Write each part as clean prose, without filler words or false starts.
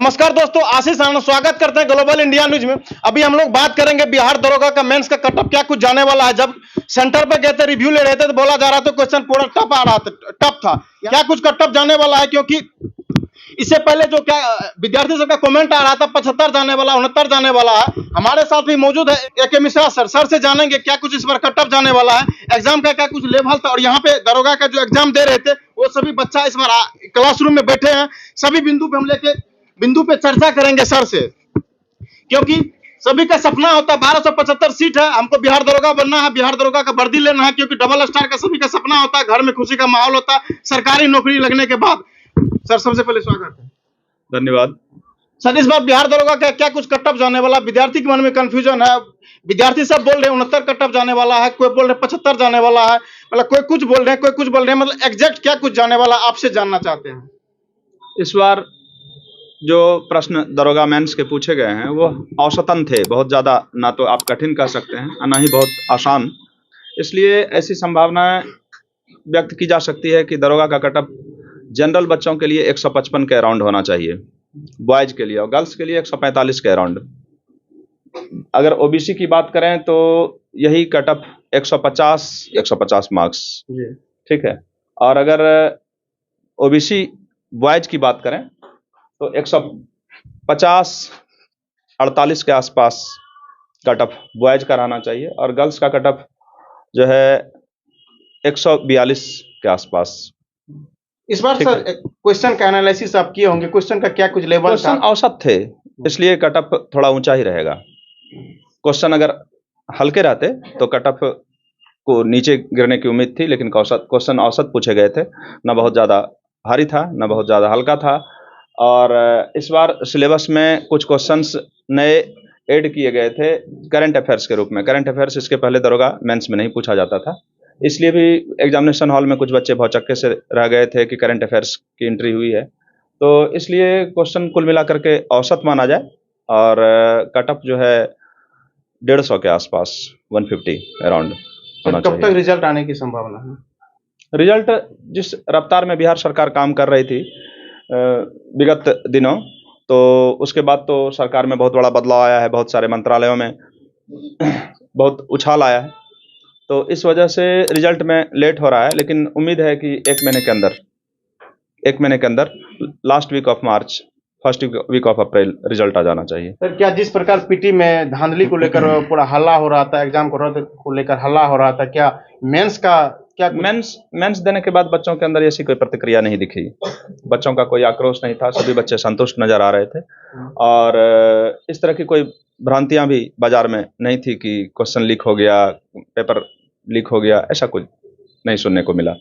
नमस्कार दोस्तों, आशीष आनंद स्वागत करते हैं ग्लोबल इंडिया न्यूज में। अभी हम लोग बात करेंगे बिहार दरोगा का मेंस का कटअप क्या कुछ जाने वाला है। जब सेंटर पे गए थे, रिव्यू ले रहे थे तो बोला जा रहा था क्वेश्चन पूरा टफ आ रहा था, टफ था। क्या कुछ कटअप जाने वाला है, क्योंकि इससे पहले जो क्या विद्यार्थी सबका कमेंट आ रहा था 75 जाने वाला, 69 जाने वाला है। हमारे साथ भी मौजूद है AK मिश्रा सर से जानेंगे क्या कुछ इस बार कटअप जाने वाला है, एग्जाम का क्या कुछ लेवल था। और यहाँ पे दरोगा का जो एग्जाम दे रहे थे वो सभी बच्चा इस बार क्लासरूम में बैठे हैं। सभी बिंदु पे चर्चा करेंगे सर से, क्योंकि सभी का सपना होता है 1275 सीट है, हमको बिहार दरोगा बनना है, बिहार दरोगा का वर्दी लेना है, क्योंकि डबल स्टार का सभी का सपना होता है। घर में खुशी का माहौल होता है सरकारी नौकरी लगने के बाद। सर सबसे पहले स्वागत है। धन्यवाद सर, इस बार बिहार दरोगा का क्या कुछ कटअप जाने वाला, विद्यार्थी के मन में कंफ्यूजन है। विद्यार्थी सब बोल रहे हैं 69 कटअप जाने वाला है, कोई बोल रहे 75 जाने वाला है, मतलब कोई कुछ बोल रहे हैं, कोई कुछ बोल रहे हैं, मतलब एग्जैक्ट क्या कुछ जाने वाला आपसे जानना चाहते हैं। इस बार जो प्रश्न दरोगा मेंस के पूछे गए हैं वो औसतन थे, बहुत ज़्यादा ना तो आप कठिन कह सकते हैं और ना ही बहुत आसान। इसलिए ऐसी संभावनाएं व्यक्त की जा सकती है कि दरोगा का कटअप जनरल बच्चों के लिए 155 के अराउंड होना चाहिए, बॉयज़ के लिए, और गर्ल्स के लिए 145 के अराउंड। अगर OBC की बात करें तो यही कटअप 150 मार्क्स, ठीक है। और अगर OBC बॉयज़ की बात करें तो 150-48 के आसपास कटअप बॉयज़ का रहना चाहिए, और गर्ल्स का कटअप जो है 142 के आसपास। इस बार सर क्वेश्चन का एनालिसिस आप किए होंगे, क्वेश्चन का क्या कुछ लेवल था? क्वेश्चन औसत थे, इसलिए कटअप थोड़ा ऊंचा ही रहेगा। क्वेश्चन अगर हल्के रहते तो कटअप को नीचे गिरने की उम्मीद थी, लेकिन क्वेश्चन औसत पूछे गए थे, ना बहुत ज़्यादा भारी था ना बहुत ज़्यादा हल्का था। और इस बार सिलेबस में कुछ क्वेश्चंस नए ऐड किए गए थे करंट अफेयर्स के रूप में। करंट अफेयर्स इसके पहले दरोगा मेंस में नहीं पूछा जाता था, इसलिए भी एग्जामिनेशन हॉल में कुछ बच्चे भौचक्के से रह गए थे कि करंट अफेयर्स की एंट्री हुई है। तो इसलिए क्वेश्चन कुल मिलाकर के औसत माना जाए, और कटअप जो है 150 के आसपास, 150 अराउंड होना चाहिए। कब तक रिजल्ट आने की संभावना है? रिजल्ट जिस रफ्तार में बिहार सरकार काम कर रही थी विगत दिनों, तो उसके बाद तो सरकार में बहुत बड़ा बदलाव आया है, बहुत सारे मंत्रालयों में बहुत उछाल आया है, तो इस वजह से रिजल्ट में लेट हो रहा है। लेकिन उम्मीद है कि एक महीने के अंदर last week of March, first week of April result आ जाना चाहिए। सर, क्या जिस प्रकार पीटी में धांधली को लेकर पूरा हल्ला हो रहा था, एग्जाम को रद्द को लेकर हल्ला हो रहा था, क्या मेंस का क्या मेंस देने के बाद बच्चों के अंदर ऐसी कोई प्रतिक्रिया नहीं दिखी, बच्चों का कोई आक्रोश नहीं था, सभी बच्चे संतुष्ट नजर आ रहे थे। और इस तरह की कोई भ्रांतियां भी बाजार में नहीं थी कि क्वेश्चन लीक हो गया, पेपर लीक हो गया, ऐसा कुछ नहीं सुनने को मिला।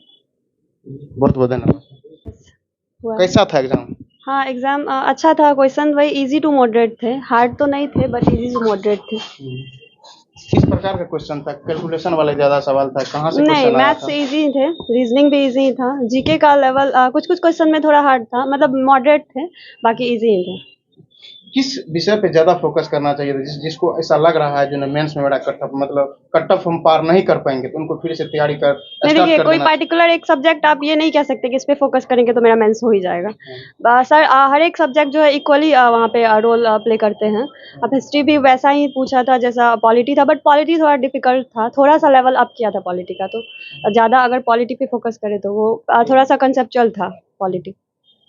बहुत बहुत धन्यवाद। कैसा था एग्जाम? हाँ, एग्जाम अच्छा था। क्वेश्चन वही इजी टू मॉडरेट थे, हार्ड तो नहीं थे बट इजी टू मॉडरेट थे। किस प्रकार का क्वेश्चन था? कैलकुलेशन वाले ज्यादा सवाल था? कहाँ से नहीं, मैथ्स इजी थे, रीजनिंग भी इजी था, जीके का लेवल कुछ क्वेश्चन में थोड़ा हार्ड था, मतलब मॉडरेट थे, बाकी इजी ही थे। किस विषय पे ज्यादा फोकस करना चाहिए था? जिसको ऐसा लग रहा है जो मेंस में बड़ा कटअप, मतलब कटअप हम पार नहीं कर पाएंगे, तो उनको फिर से तैयारी कर नहीं, देखिए कोई पर्टिकुलर एक सब्जेक्ट आप ये नहीं कह सकते कि इस पे फोकस करेंगे तो मेरा मेंस हो ही जाएगा। सर हर एक सब्जेक्ट जो है इक्वली वहाँ पे रोल प्ले करते हैं। अब हिस्ट्री भी वैसा ही पूछा था जैसा पॉलिटी था, बट पॉलिटी थोड़ा डिफिकल्ट था, थोड़ा सा लेवल अप किया था पॉलिटी का। तो ज़्यादा अगर पॉलिटी पे फोकस करे तो वो थोड़ा सा कंसेप्चुअल था पॉलिटी,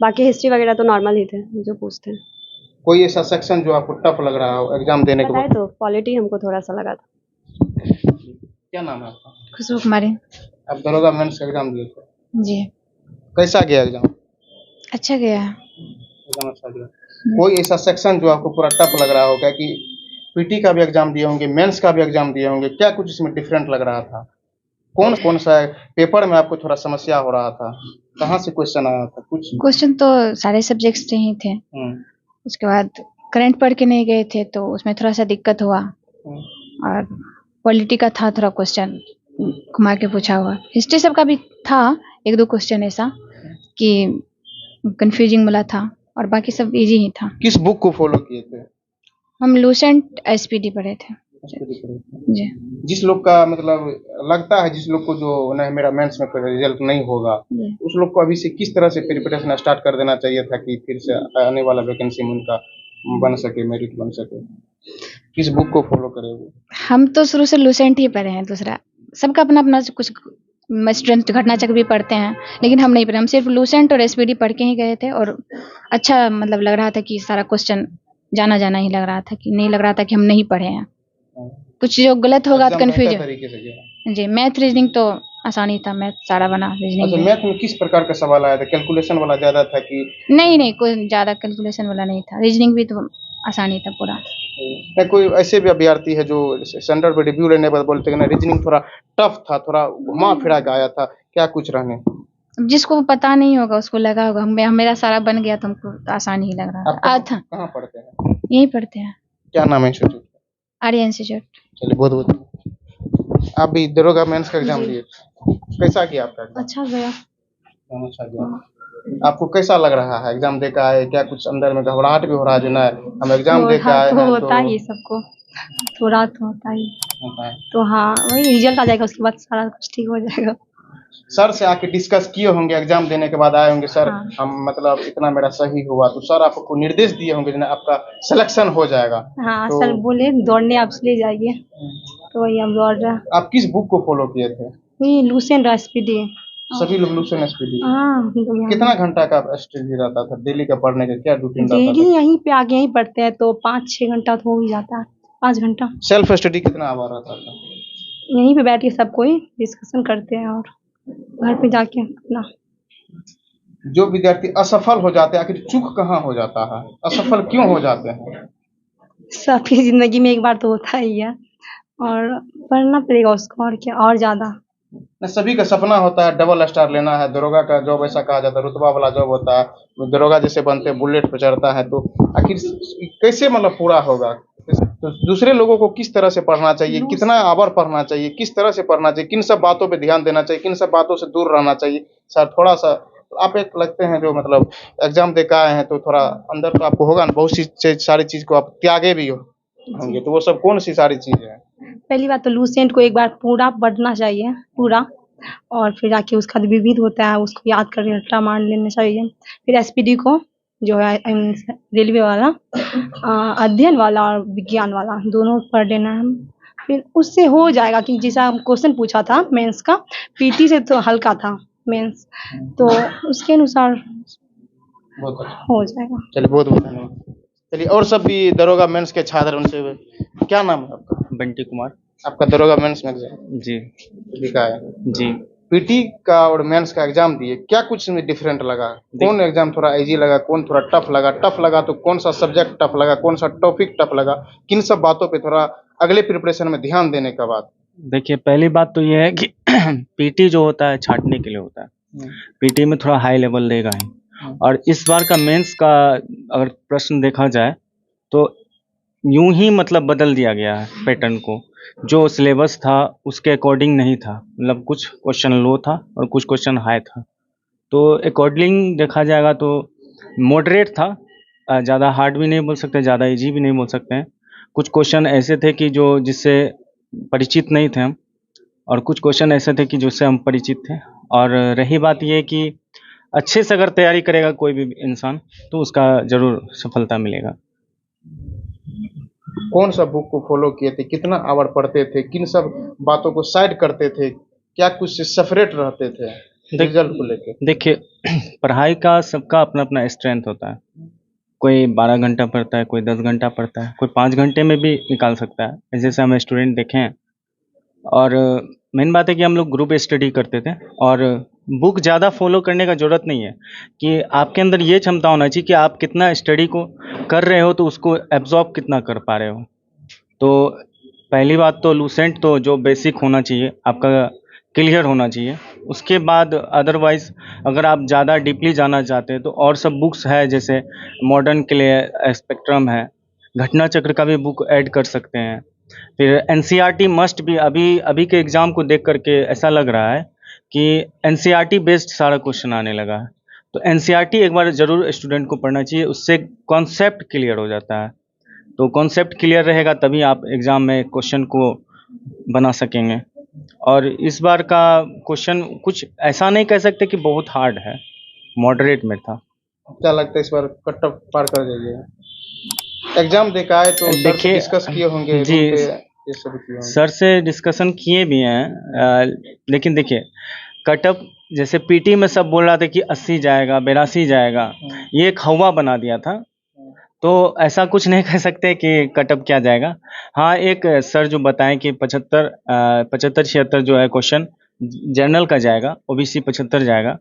बाकी हिस्ट्री वगैरह तो नॉर्मल ही थे जो पूछते हैं। कोई ऐसा सेक्शन जो आपको टफ लग रहा हो एग्जाम देने के बाद? तो पॉलिटी हमको थोड़ा सा लगा था। क्या नाम है आपका? खुशबू कुमारी। आप दरोगा मेंस का एग्जाम दिए थे? जी। कैसा गया एग्जाम? अच्छा गया है। एग्जाम अच्छा गया। कोई ऐसा सेक्शन जो आपको पूरा टफ लग रहा होगा कि पीटी का भी एग्जाम दिए होंगे, मेंस का भी एग्जाम दिए होंगे, क्या कुछ इसमें डिफरेंट लग रहा था? कौन सा पेपर में आपको थोड़ा समस्या हो रहा था? कहाँ से क्वेश्चन आया था? कुछ क्वेश्चन तो सारे सब्जेक्ट्स से ही थे। उसके बाद करंट पढ़ के नहीं गए थे तो उसमें थोड़ा सा दिक्कत हुआ, और पॉलिटी का था थोड़ा क्वेश्चन घुमा के पूछा हुआ। हिस्ट्री सबका भी था एक दो क्वेश्चन ऐसा कि कंफ्यूजिंग वाला था, और बाकी सब इजी ही था। किस बुक को फॉलो किए थे? हम लूसेंट SPD पढ़े थे। SPD पढ़े थे। जी जिस लोग का मतलब लगता है, जिस लोग को जो नहीं मेरा मेंस में रिजल्ट नहीं होगा, जी उस लोग को अभी से किस तरह से प्रिपरेशन स्टार्ट कर देना चाहिए था कि फिर से आने वाला वैकेंसी में उनका बन सके, मेरिट बन सके? किस बुक को फॉलो करे वो? हम तो शुरू से लूसेंट ही पढ़े हैं। दूसरा सबका अपना अपना कुछ स्ट्रेंथ घटना चक्र भी पढ़ते हैं, लेकिन हम नहीं पढ़े। हम सिर्फ लूसेंट और एसपीडी पढ़ के ही गए थे और अच्छा मतलब लग रहा था कि सारा क्वेश्चन जाना जाना ही लग रहा था, कि नहीं लग रहा था कि हम नहीं पढ़े हैं। कुछ जो गलत होगा तो एग्जाम बेहतर कन्फ्यूजन। तरीके से गया। जी मैथ रीजनिंग तो आसानी था, मैथ सारा बना अच्छा, रीजनिंग में। मैथ में किस प्रकार का सवाल आया था? कैलकुलेशन वाला ज्यादा था कि नहीं कोई ज़्यादा कैलकुलेशन वाला नहीं था, रीजनिंग भी तो आसानी था पूरा। या कोई ऐसे भी अभ्यर्थी है जो सेंटर पे रिव्यू लेने पर बोलते हैं ना रीजनिंग थोड़ा टफ था, थोड़ा घुमा फिरा के आया था, क्या कुछ रहने? अब जिसको पता नहीं होगा उसको लगा होगा मेरा सारा बन गया तो हमको तो आसानी ही लग रहा आप था। था कहाँ पढ़ते हैं? यहीं पढ़ते हैं, क्या नाम है इंस्टीट्यूट? आर्य इंस्टीट्यूट। चलिए, बहुत बहुत। आप भी दरोगा मेंस का एग्जाम दिए, कैसा गया आपका एग्जाम? अच्छा गया। अच्छा गया। आपको कैसा लग रहा है एग्जाम दे के आए? क्या कुछ अंदर में घबराहट भी हो रहा है जो ना हम एग्जाम दे के आए तो हैं होता ही सबको, थोड़ा तो होता ही। होता है। तो हाँ वही रिजल्ट आ जाएगा, उसके बाद सारा कुछ ठीक हो जाएगा। सर से आके डिस्कस किए होंगे, एग्जाम देने के बाद आए होंगे सर, हाँ। हम मतलब इतना मेरा सही हुआ, तो सर आपको निर्देश दिए होंगे जो ना आपका सिलेक्शन हो जाएगा। हाँ तो सर बोले दौड़ने आप ले जाइए, तो वही हम दौड़ रहे हैं। आप किस बुक को फॉलो किए थे? वही लूसेंट SPD। सभी लोग लूसेंट एसपीडी? हाँ हम लोग यहाँ कितना घंटा का स्टडी रहता था डेली का पढ़ने का, क्या रूटीन रहता डेली था? यहीं पे आके यहीं पढ़ते हैं तो 5-6 घंटा तो हो ही जाता है, 5 घंटा। सेल्फ स्टडी कितना आवर रहता था? यहीं पे बैठ के सब कोई डिस्कशन करते हैं और घर पे जाके अपना। जो विद्यार्थी असफल हो जाते हैं, आखिर चूक कहाँ हो जाता है, असफल क्यों हो जाते हैं? सबकी जिंदगी में एक बार तो होता ही है, और पढ़ना पड़ेगा उसको, और क्या, और ज्यादा। न सभी का सपना होता है डबल स्टार लेना है, दरोगा का जॉब ऐसा कहा जाता है रुतबा वाला जॉब होता है, दरोगा जैसे बनते हैं बुलेट पे चढ़ता है, तो आखिर कैसे मतलब पूरा होगा? तो दूसरे लोगों को किस तरह से पढ़ना चाहिए, कितना आवर पढ़ना चाहिए, किस तरह से पढ़ना चाहिए, किन सब बातों पे ध्यान देना चाहिए, किन सब बातों से दूर रहना चाहिए? सर थोड़ा सा आप एक लगते हैं जो मतलब एग्जाम दे के आए हैं, तो थोड़ा अंदर तो आपको होगा ना, बहुत सी सारी चीज को आप त्यागे भी होंगे, तो वो सब कौन सी सारी चीजें हैं? पहली बात तो लूसेंट को एक बार पूरा पढ़ना चाहिए, पूरा, और फिर जाके उसका जो विविध होता है उसको याद करके रट्टा मार लेना चाहिए। फिर SPD को जो है रेलवे वाला, अध्ययन वाला और विज्ञान वाला दोनों पढ़ लेना है। फिर उससे हो जाएगा कि जैसा क्वेश्चन पूछा था मेंस का, PT से तो हल्का था मेंस, तो उसके अनुसार बहुत अच्छा। हो जाएगा। चलिए, बहुत बहुत धन्यवाद। चलिए, और सब भी दरोगा मेंस के छात्र उनसे क्या नाम है आपका? बंटी कुमार। आपका दरोगा मेंस में एग्जाम जी लिखा है? जी। पीटी का और मेंस का एग्जाम दिए, क्या कुछ में डिफरेंट लगा? कौन एग्जाम थोड़ा इजी लगा, कौन थोड़ा टफ लगा? टफ लगा तो कौन सा सब्जेक्ट टफ लगा, कौन सा टॉपिक टफ लगा? किन सब बातों पे थोड़ा अगले प्रिपरेशन में ध्यान देने का बात? देखिए पहली बात तो ये है कि पीटी जो होता है छांटने के लिए होता है, पीटी में थोड़ा हाई लेवल देगा ही। और इस बार का मेंस का अगर प्रश्न देखा जाए तो यूं ही मतलब बदल दिया गया है पैटर्न को, जो सिलेबस था उसके अकॉर्डिंग नहीं था, मतलब कुछ क्वेश्चन लो था और कुछ क्वेश्चन हाई था, तो अकॉर्डिंग देखा जाएगा तो मॉडरेट था, ज़्यादा हार्ड भी नहीं बोल सकते, ज़्यादा इजी भी नहीं बोल सकते हैं। कुछ क्वेश्चन ऐसे थे कि जो जिससे परिचित नहीं थे हम, और कुछ क्वेश्चन ऐसे थे कि जिससे हम परिचित थे। और रही बात ये कि अच्छे से अगर तैयारी करेगा कोई भी इंसान तो उसका ज़रूर सफलता मिलेगा। कौन सा बुक को फॉलो किए थे, कितना आवर पढ़ते थे, किन सब बातों को साइड करते थे, क्या कुछ से सेपरेट रहते थे रिजल्ट को लेके? देखिए पढ़ाई का सबका अपना अपना स्ट्रेंथ होता है, कोई 12 घंटा पढ़ता है, कोई 10 घंटा पढ़ता है, कोई 5 घंटे में भी निकाल सकता है, जैसे हम स्टूडेंट देखें हैं। और मेन बात है कि हम लोग ग्रुप स्टडी करते थे, और बुक ज़्यादा फॉलो करने का ज़रूरत नहीं है, कि आपके अंदर ये क्षमता होना चाहिए कि आप कितना स्टडी को कर रहे हो तो उसको एब्जॉर्ब कितना कर पा रहे हो। तो पहली बात तो लूसेंट तो जो बेसिक होना चाहिए आपका क्लियर होना चाहिए, उसके बाद अदरवाइज़ अगर आप ज़्यादा डीपली जाना चाहते हैं तो और सब बुक्स है, जैसे मॉडर्न के लिए स्पेक्ट्रम है, घटना चक्र का भी बुक ऐड कर सकते हैं। फिर NCERT मस्ट भी, अभी के एग्ज़ाम को देख करके ऐसा लग रहा है कि NCERT बेस्ड सारा क्वेश्चन आने लगा है, तो NCERT एक बार ज़रूर स्टूडेंट को पढ़ना चाहिए, उससे कॉन्सेप्ट क्लियर हो जाता है। तो कॉन्सेप्ट क्लियर रहेगा तभी आप एग्ज़ाम में क्वेश्चन को बना सकेंगे। और इस बार का क्वेश्चन कुछ ऐसा नहीं कह सकते कि बहुत हार्ड है, मॉडरेट में था। क्या लगता है इस बार कट ऑफ पार कर जाइए? एग्जाम देखा है तो सर से देखिए, डिस्कस किए होंगे जी, रूम पे, ये सब किए होंगे। सर से डिस्कशन किए भी हैं, लेकिन देखिए कट ऑफ जैसे पीटी में सब बोल रहा था कि 80 जाएगा, 82 जाएगा, ये एक हवा बना दिया था। तो ऐसा कुछ नहीं कह सकते कि कट ऑफ क्या जाएगा। हाँ, एक सर जो बताएं कि 75-76 जो है क्वेश्चन जनरल का जाएगा, ओबीसी 75 जाएगा,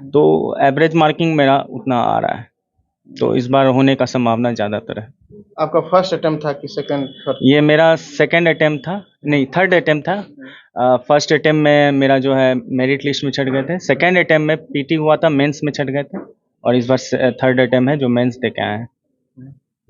तो एवरेज मार्किंग मेरा उतना आ रहा है, तो इस बार होने का संभावना ज़्यादातर है। आपका फर्स्ट अटेम्प्ट था कि सेकंड, थर्ड? ये मेरा सेकंड अटेम्प्ट था, नहीं थर्ड अटेम्प्ट था। फर्स्ट अटेम्प्ट में मेरा जो है मेरिट लिस्ट में छट गए थे, सेकंड अटेम्प्ट में पीटी हुआ था, मेंस में छट गए थे, और इस बार थर्ड अटेम्प्ट है जो मेंस दे के आए हैं।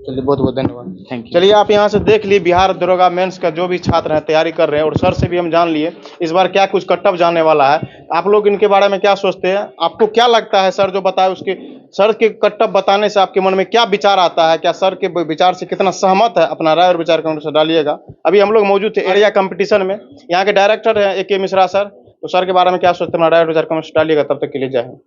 चलिए बहुत बहुत धन्यवाद। Thank you. चलिए आप यहाँ से देख लिए बिहार दरोगा मेंस का जो भी छात्र हैं तैयारी कर रहे हैं, और सर से भी हम जान लिए इस बार क्या कुछ कट ऑफ जाने वाला है। आप लोग इनके बारे में क्या सोचते हैं? आपको क्या लगता है सर जो बताए उसके, सर के कट ऑफ बताने से आपके मन में क्या विचार आता है? क्या सर के विचार से कितना सहमत है? अपना राय और विचार कमेंट से डालिएगा। अभी हम लोग मौजूद थे एरिया कंपटीशन में, यहाँ के डायरेक्टर हैं AK मिश्रा सर, तो सर के बारे में क्या सोचते हैं अपना राय और विचार कमेंट से डालिएगा। तब तक के लिए जय हिंद।